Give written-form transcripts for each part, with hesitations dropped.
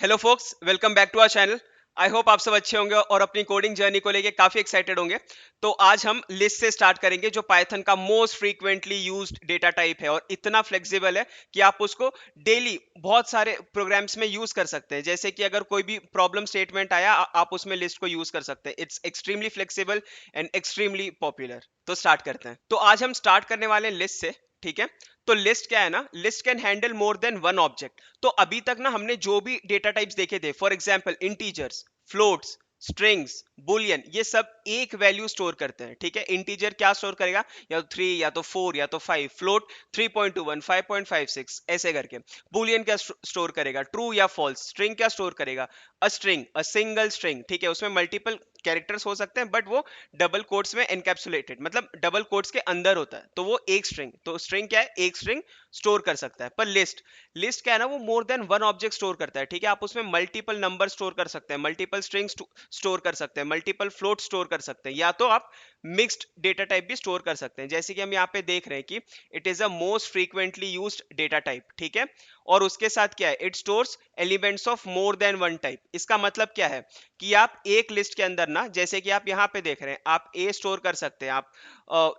Hello folks, welcome back to our channel. I hope आप सब अच्छे होंगे और अपनी कोडिंग जर्नी को लेके काफी एक्साइटेड होंगे। तो आज हम लिस्ट से स्टार्ट करेंगे, जो पाइथन का most frequently used data type है और इतना फ्लेक्सिबल है कि आप उसको डेली बहुत सारे प्रोग्राम्स में यूज कर सकते हैं। जैसे कि अगर कोई भी प्रॉब्लम स्टेटमेंट आया, आप उसमें लिस्ट को यूज कर सकते हैं। It's extremely flexible and extremely popular. तो स्टार्ट करते हैं। तो आज हम स्टार्ट करने वाले हैं लिस्ट से, ठीक है। तो लिस्ट क्या है ना, list can handle more than one object. तो अभी तक ना हमने जो भी डेटा टाइप्स देखे थे, for example integers, floats, strings, Boolean, ये सब एक वैल्यू स्टोर करते हैं, ठीक है। इंटीजर क्या स्टोर करेगा, या तो 3 या तो 4 या तो 5, फ्लोट 3.21 5.56 ऐसे करके। बुलियन क्या स्टोर करेगा, ट्रू या फॉल्स। स्ट्रिंग क्या स्टोर करेगा, a string, a single string, ठीक है। उसमें मल्टीपल कैरेक्टर्स हो सकते हैं, बट वो डबल कोट्स में एनकैप्सुलेटेड, मतलब डबल कोट्स के अंदर होता है, तो वो एक स्ट्रिंग। तो स्ट्रिंग क्या है, एक स्ट्रिंग स्टोर कर सकता है। पर लिस्ट, लिस्ट क्या है ना, वो more than one object store करता है, ठीक है। आप उसमें मल्टीपल नंबर स्टोर कर सकते हैं, मल्टीपल स्ट्रिंग स्टोर कर सकते हैं, मल्टीपल फ्लोट स्टोर कर सकते हैं, या तो आप मिक्स्ड डेटा टाइप भी स्टोर कर सकते हैं। जैसे कि हम यहाँ पे देख रहे हैं कि it is a most frequently used data type, ठीक है। और उसके साथ क्या है, it stores elements of more than one type. इसका मतलब क्या है कि आप एक लिस्ट के अंदर ना, जैसे कि आप यहाँ पे देख रहे हैं, आप ए स्टोर कर सकते हैं, आप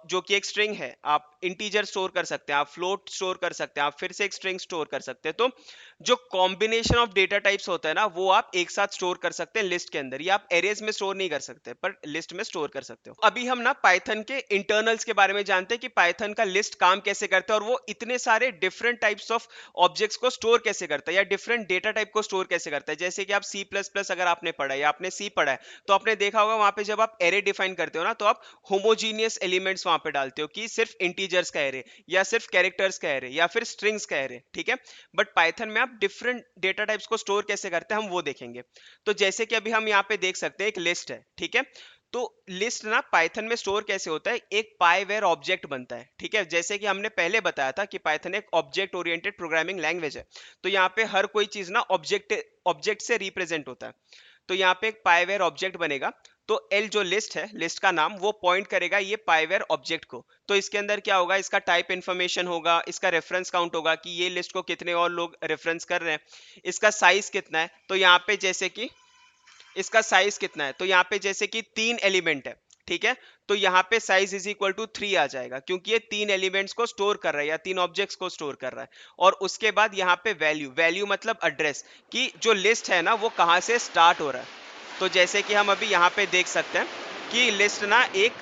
जो कि एक स्ट्रिंग है, आप इंटीजर स्टोर कर सकते हैं, आप फ्लोट स्टोर कर सकते हैं, आप फिर से एक स्ट्रिंग स्टोर कर सकते हैं। तो जो कॉम्बिनेशन ऑफ डेटा टाइप्स होता है ना, वो आप एक साथ स्टोर कर सकते हैं लिस्ट के अंदर। ये आप एरेज में स्टोर नहीं कर सकते, पर लिस्ट में स्टोर कर सकते हो। अभी हम ना पाइथन के इंटरनल्स के बारे में जानते हैं कि पाइथन का लिस्ट काम कैसे करता है, और वो इतने सारे डिफरेंट टाइप्स ऑफ ऑब्जेक्ट्स को स्टोर कैसे करता है, या डिफरेंट डेटा टाइप को स्टोर कैसे करता है। जैसे कि आप सी प्लस प्लस अगर आपने पढ़ा है या आपने सी पढ़ा है, तो आपने देखा होगा वहां पे जब आप एरे डिफाइन करते हो ना, तो आप होमोजीनियस एलिमेंट्स वहां पे डालते हो कि सिर्फ इंटीजर्स का एरे, या सिर्फ कैरेक्टर्स का एरे, या फिर स्ट्रिंग्स का एरे, ठीक है। बट पाइथन में आप डिफरेंट डेटा टाइप्स को स्टोर कैसे करते हैं, हम वो देखेंगे। तो जैसे कि अभी हम यहाँ पे देख सकते हैं, एक लिस्ट है, ठीक है। तो लिस्ट ना पाइथन में स्टोर कैसे होता है, एक पाइवेयर ऑब्जेक्ट बनता है, ठीक है। जैसे कि हमने पहले बताया था कि पाइथन एक ऑब्जेक्ट ओरिएंटेड प्रोग्रामिंग लैंग्वेज है। तो यहाँ पे हर कोई चीज ना ऑब्जेक्ट ऑब्जेक्ट से रिप्रेजेंट होता है। तो यहाँ पे एक पाइवेयर ऑब्जेक्ट बनेगा। तो एल जो लिस्ट है, लिस्ट का नाम, वो पॉइंट करेगा ये पाइवेयर ऑब्जेक्ट को। तो इसके अंदर क्या होगा, इसका टाइप इन्फॉर्मेशन होगा, इसका रेफरेंस काउंट होगा कि ये लिस्ट को कितने और लोग रेफरेंस कर रहे हैं, इसका साइज कितना है। तो यहाँ पे जैसे कि इसका साइज कितना है, तो यहाँ पे जैसे कि 3 एलिमेंट है, ठीक है। तो यहाँ पे साइज इज इक्वल टू 3 आ जाएगा, क्योंकि ये 3 एलिमेंट्स को स्टोर कर रहा है या 3 ऑब्जेक्ट्स को स्टोर कर रहा है। और उसके बाद यहाँ पे वैल्यू, वैल्यू मतलब एड्रेस, कि जो लिस्ट है ना वो कहाँ से स्टार्ट हो रहा है। तो जैसे कि हम अभी यहाँ पे देख सकते हैं कि लिस्ट ना एक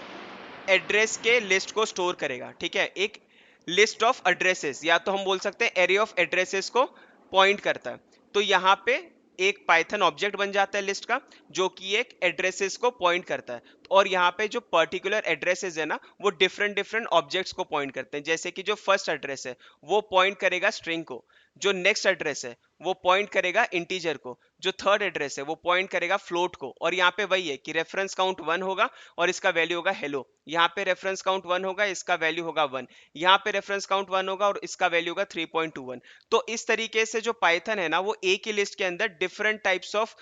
एड्रेस के लिस्ट को स्टोर करेगा, ठीक है। एक लिस्ट ऑफ एड्रेसेस, या तो हम बोल सकते हैं एरे ऑफ एड्रेसेस को पॉइंट करता है। तो यहाँ पे एक पाइथन ऑब्जेक्ट बन जाता है लिस्ट का, जो कि एक एड्रेसेस को पॉइंट करता है। और यहाँ पे जो पर्टिकुलर एड्रेसेस है ना, वो डिफरेंट डिफरेंट ऑब्जेक्ट्स को पॉइंट करते हैं। जैसे कि जो फर्स्ट एड्रेस है वो पॉइंट करेगा स्ट्रिंग को, जो नेक्स्ट एड्रेस है वो पॉइंट करेगा इंटीजर को, जो थर्ड एड्रेस है वो पॉइंट करेगा फ्लोट को। और यहाँ पे वही है कि रेफरेंस काउंट 1 होगा और इसका वैल्यू होगा हेलो। यहाँ पे रेफरेंस काउंट 1 होगा, इसका वैल्यू होगा 1। यहाँ पे रेफरेंस काउंट 1 होगा और इसका वैल्यू होगा 3.21। तो इस तरीके से जो पाइथन है ना, वो एक ही लिस्ट के अंदर different types of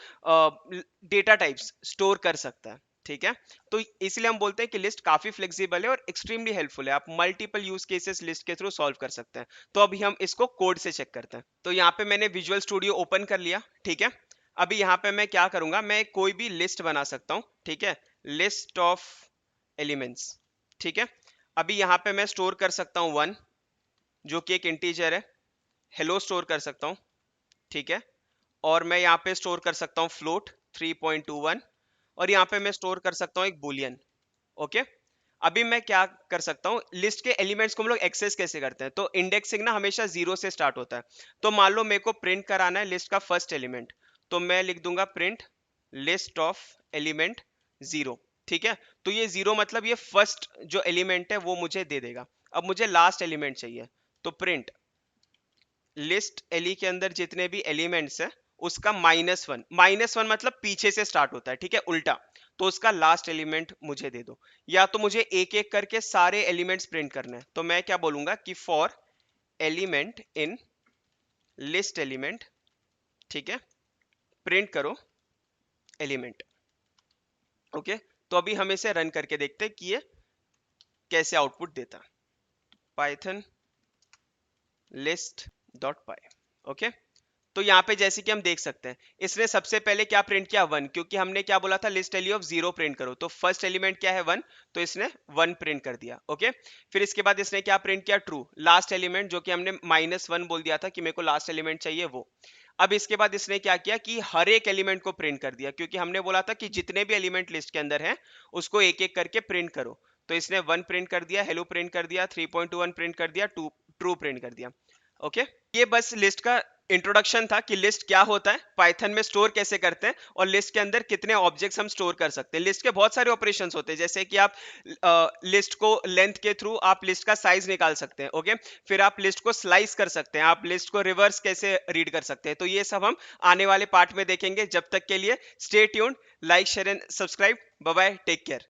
data types store कर सकता है, ठीक है। तो इसलिए हम बोलते हैं कि लिस्ट काफी फ्लेक्सिबल है और एक्सट्रीमली हेल्पफुल है। आप मल्टीपल यूज केसेस लिस्ट के थ्रू सॉल्व कर सकते हैं। तो अभी हम इसको कोड से चेक करते हैं। तो यहाँ पे मैंने विजुअल स्टूडियो ओपन कर लिया, ठीक है। अभी यहाँ पे मैं क्या करूंगा, मैं कोई भी लिस्ट बना सकता हूँ, ठीक है। लिस्ट ऑफ एलिमेंट्स, ठीक है। अभी यहाँ पे मैं स्टोर कर सकता हूँ 1, जो कि एक इंटीजर है। हेलो स्टोर कर सकता हूँ, ठीक है। और मैं यहाँ पे स्टोर कर सकता हूँ फ्लोट 3.21। और यहाँ पे मैं स्टोर कर सकता हूँ एक बुलियन, ओके। अभी मैं क्या कर सकता हूँ, लिस्ट के एलिमेंट्स को हम लोग एक्सेस कैसे करते हैं। तो इंडेक्सिंग ना हमेशा 0 से स्टार्ट होता है। तो मान लो मेरे को प्रिंट कराना है लिस्ट का फर्स्ट एलिमेंट, तो मैं लिख दूंगा प्रिंट लिस्ट ऑफ एलिमेंट 0, ठीक है। तो ये 0 मतलब ये फर्स्ट जो एलिमेंट है वो मुझे दे देगा। अब मुझे लास्ट एलिमेंट चाहिए, तो प्रिंट लिस्ट एली के अंदर जितने भी एलिमेंट्स है उसका -1। -1 मतलब पीछे से स्टार्ट होता है, ठीक है, उल्टा। तो उसका लास्ट एलिमेंट मुझे दे दो। या तो मुझे एक एक करके सारे एलिमेंट्स प्रिंट करने हैं, तो मैं क्या बोलूंगा कि for element in list element, ठीक है, प्रिंट करो एलिमेंट, ओके। तो अभी हम इसे रन करके देखते हैं कि ये कैसे आउटपुट देता है। पाइथन लिस्ट डॉट पाई, ओके। तो यहाँ पे जैसे कि हम देख सकते हैं, इसने सबसे पहले क्या प्रिंट किया, 1, क्योंकि हमने क्या बोला था, लिस्ट एलियो ऑफ 0 प्रिंट करो, तो फर्स्ट एलिमेंट क्या है, 1, तो इसने 1 प्रिंट कर दिया। ओके, फिर इसके बाद इसने क्या प्रिंट किया, ट्रू, लास्ट एलिमेंट, जो कि हमने -1 बोल दिया था कि मेरे को लास्ट एलिमेंट चाहिए वो। अब इसके बाद इसने क्या किया कि हर एक एलिमेंट को प्रिंट कर दिया, क्योंकि हमने बोला था कि जितने भी एलिमेंट लिस्ट के अंदर हैं उसको एक एक करके प्रिंट करो। तो इसने 1 प्रिंट कर दिया, हेलो प्रिंट कर दिया, 3.1 प्रिंट कर दिया, ट्रू प्रिंट कर दिया। ओके, ये बस लिस्ट का इंट्रोडक्शन था कि लिस्ट क्या होता है, पाइथन में स्टोर कैसे करते हैं, और लिस्ट के अंदर कितने ऑब्जेक्ट्स हम स्टोर कर सकते हैं। लिस्ट के बहुत सारे ऑपरेशंस होते हैं, जैसे कि आप लिस्ट को लेंथ के थ्रू आप लिस्ट का साइज निकाल सकते हैं। ओके, फिर आप लिस्ट को स्लाइस कर सकते हैं, आप लिस्ट को रिवर्स कैसे रीड कर सकते हैं। तो ये सब हम आने वाले पार्ट में देखेंगे। जब तक के लिए stay tuned, like share and subscribe, bye bye, take care.